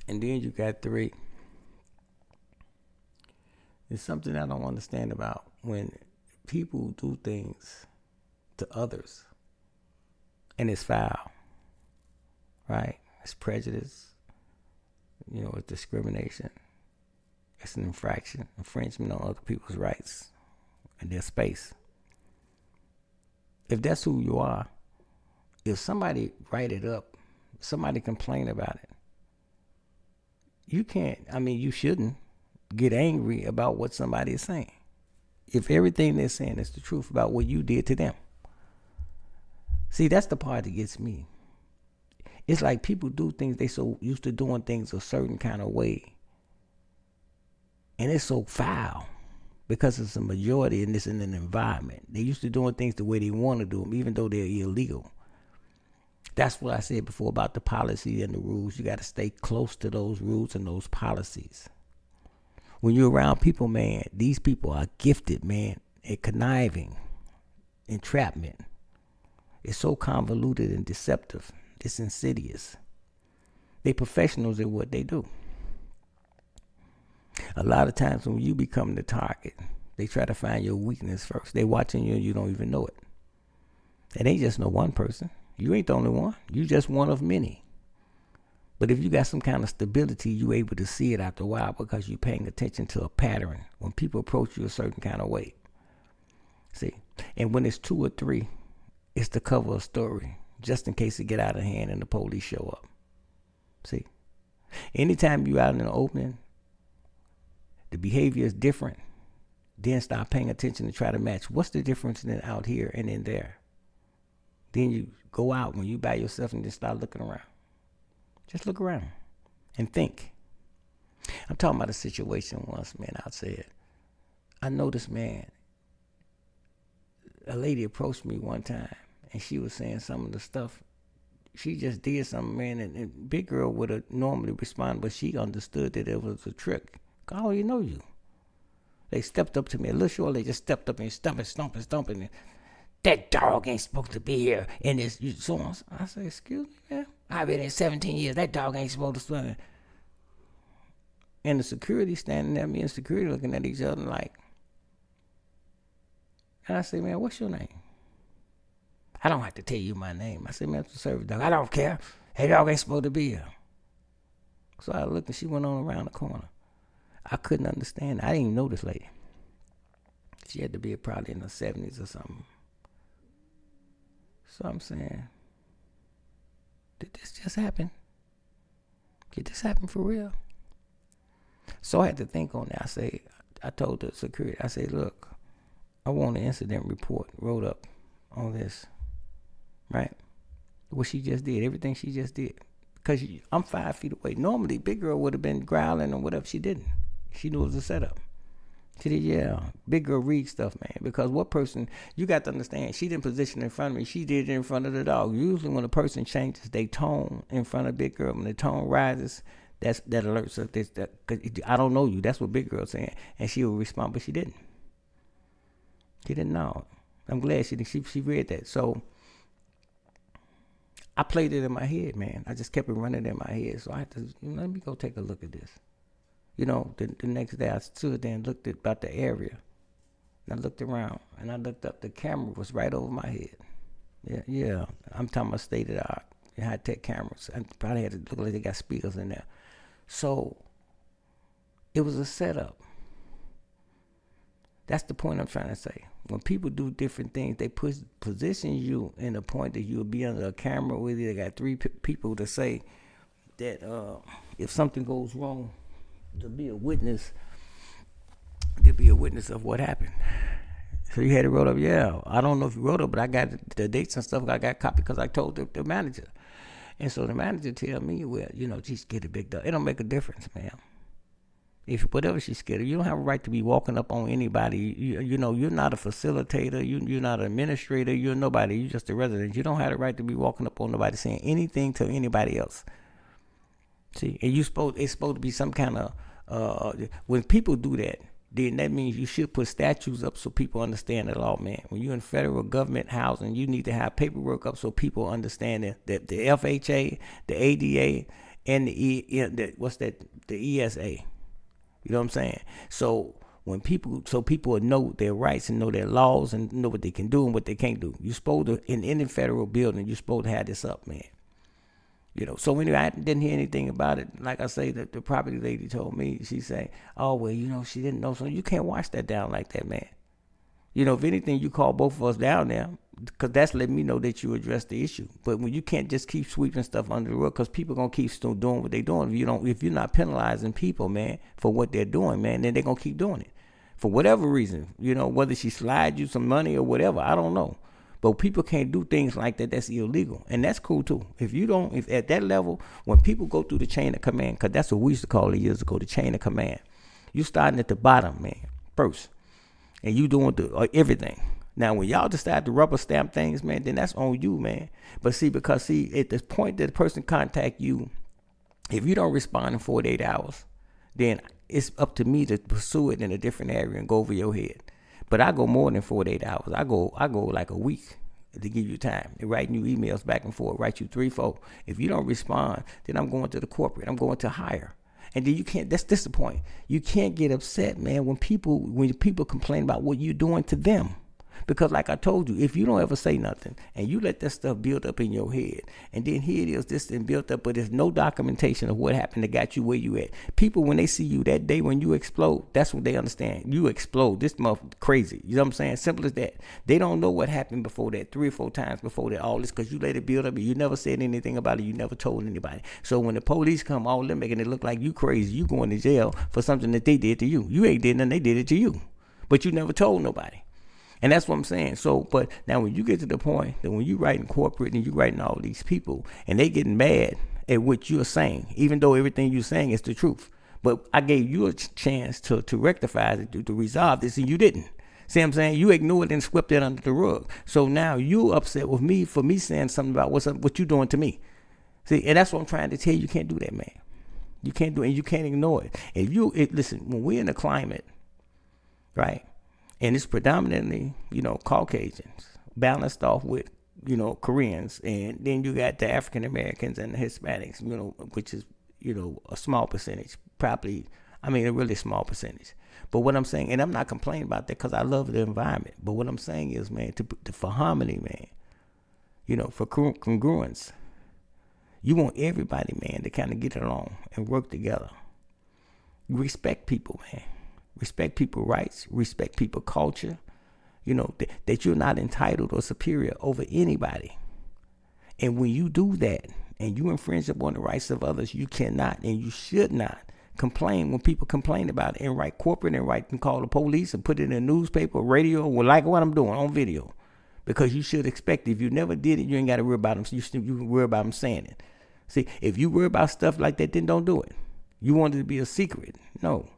And then you got 3. It's something I don't understand about when people do things to others and it's foul, right? It's prejudice, it's discrimination. It's an infringement on other people's rights and their space. If that's who you are, if somebody write it up, somebody complain about it, you shouldn't get angry about what somebody is saying. If everything they're saying is the truth about what you did to them. See, that's the part that gets me. It's like people do things, they so used to doing things a certain kind of way. And it's so foul because it's a majority and it's in an environment. They used to doing things the way they want to do them, even though they're illegal. That's what I said before about the policy and the rules. You got to stay close to those rules and those policies. When you're around people, man, these people are gifted, man, at conniving, entrapment. It's so convoluted and deceptive. It's insidious. They professionals at what they do. A lot of times when you become the target, they try to find your weakness first. They watching you and you don't even know it. It ain't just no one person. You ain't the only one. You just one of many. But if you got some kind of stability, you able to see it after a while because you're paying attention to a pattern when people approach you a certain kind of way. See? And when it's 2 or 3, it's to cover a story, just in case it get out of hand and the police show up. See? Anytime you out in the open, the behavior is different. Then start paying attention to try to match. What's the difference in out here and in there? Then you go out when you by yourself and just start looking around. Just look around and think. I'm talking about a situation once, man. I said, I noticed, man, a lady approached me one time and she was saying some of the stuff. She just did something, man, and big girl would have normally responded, but she understood that it was a trick. I already know you. They stepped up to me. A little short, they just stepped up and stomping. And that dog ain't supposed to be here. And it's so on. I said, excuse me, man. I've been here 17 years. That dog ain't supposed to swim. And the security standing at me and security looking at each other like. And I said, man, what's your name? I don't have to tell you my name. I said, man, it's a service dog. I don't care. That dog ain't supposed to be here. So I looked and she went on around the corner. I couldn't understand. I didn't even know this lady. She had to be probably in her 70s or something. So I'm saying, did this just happen? Did this happen for real? So I had to think on that. I told the security, I said, look, I want an incident report wrote up on this, right? What she just did, everything she just did. Because I'm 5 feet away. Normally, big girl would have been growling or whatever. She didn't. She knew it was a setup. She did, yeah. Big girl read stuff, man. Because what person, you got to understand, she didn't position in front of me. She did it in front of the dog. Usually when a person changes their tone in front of big girl, when the tone rises, that alerts her. Cause I don't know you. That's what big girl's saying. And she will respond, but she didn't. She didn't know. I'm glad she read that. So I played it in my head, man. I just kept it running in my head. So I had to, let me go take a look at this. The next day I stood there and looked at about the area. And I looked around and I looked up. The camera was right over my head. Yeah. I'm talking about state-of-the-art, high-tech cameras. I probably had to look like they got speakers in there. So it was a setup. That's the point I'm trying to say. When people do different things, they position you in a point that you'll be under a camera with you. They got 3 people to say that if something goes wrong, there'll be a witness of what happened. So you had it wrote up, yeah. I don't know if you wrote up, but I got the dates and stuff. I got a copy because I told the manager. And so the manager tell me, well, she's get a big dog. It don't make a difference, ma'am. If whatever she's scared of, you don't have a right to be walking up on anybody. You're not a facilitator. You're not an administrator. You're nobody. You're just a resident. You don't have the right to be walking up on nobody saying anything to anybody else. See, and it's supposed to be some kind of when people do that, then that means you should put statues up so people understand the law, man. When you're in federal government housing, you need to have paperwork up so people understand that the FHA, the ADA, and the ESA. You know what I'm saying? So people will know their rights and know their laws and know what they can do and what they can't do. You're supposed to, in any federal building, you're supposed to have this up, man. So anyway, I didn't hear anything about it. Like I say, the property lady told me, she say, oh, well, she didn't know. So you can't watch that down like that, man. If anything, you call both of us down there, because that's letting me know that you address the issue. But when you can't just keep sweeping stuff under the rug, because people going to keep still doing what they're doing. If you're not penalizing people, man, for what they're doing, man, then they're going to keep doing it. For whatever reason, whether she slides you some money or whatever, I don't know. But people can't do things like that. That's illegal. And that's cool too. If at that level, when people go through the chain of command, because that's what we used to call it years ago, the chain of command. You starting at the bottom, man, first. And you doing everything. Now, when y'all decide to rubber stamp things, man, then that's on you, man. But because at the point that the person contact you, if you don't respond in 48 hours, then it's up to me to pursue it in a different area and go over your head. But I go more than 48 hours. I go like a week to give you time. They write you emails back and forth, write you 3, 4. If you don't respond, then I'm going to the corporate. I'm going to hire. And then you can't, that's the point. You can't get upset, man, when people complain about what you're doing to them. Because like I told you, if you don't ever say nothing and you let that stuff build up in your head, and then here it is, this thing built up, but there's no documentation of what happened that got you where you at. People, when they see you that day when you explode, that's what they understand. You explode. This motherfucker crazy. You know what I'm saying? Simple as that. They don't know what happened before that, 3 or 4 times before that, all this, because you let it build up and you never said anything about it. You never told anybody. So when the police come, all them making it look like you crazy, you going to jail for something that they did to you. You ain't did nothing, they did it to you. But you never told nobody. And that's what I'm saying. So, but now when you get to the point that when you writing corporate and you writing all these people and they getting mad at what you're saying, even though everything you're saying is the truth. But I gave you a chance to rectify it, to resolve this, and you didn't. See what I'm saying? You ignored it and swept it under the rug. So now you upset with me for me saying something about what you doing to me. See, and that's what I'm trying to tell you. You can't do that, man. You can't do it, and you can't ignore it. Listen, when we're in a climate, right? And it's predominantly, Caucasians, balanced off with, Koreans. And then you got the African Americans and the Hispanics, which is, a small percentage, probably, a really small percentage. But what I'm saying, and I'm not complaining about that because I love the environment. But what I'm saying is, man, for harmony, man, for congruence, you want everybody, man, to kind of get along and work together. You respect people, man. Respect people's rights, respect people's culture, that you're not entitled or superior over anybody. And when you do that and you infringe upon the rights of others, you cannot and you should not complain when people complain about it and write corporate and write and call the police and put it in a newspaper, radio, or like what I'm doing on video. Because you should expect it. If you never did it, you ain't got to worry about them. You can worry about them saying it. See, if you worry about stuff like that, then don't do it. You want it to be a secret. No.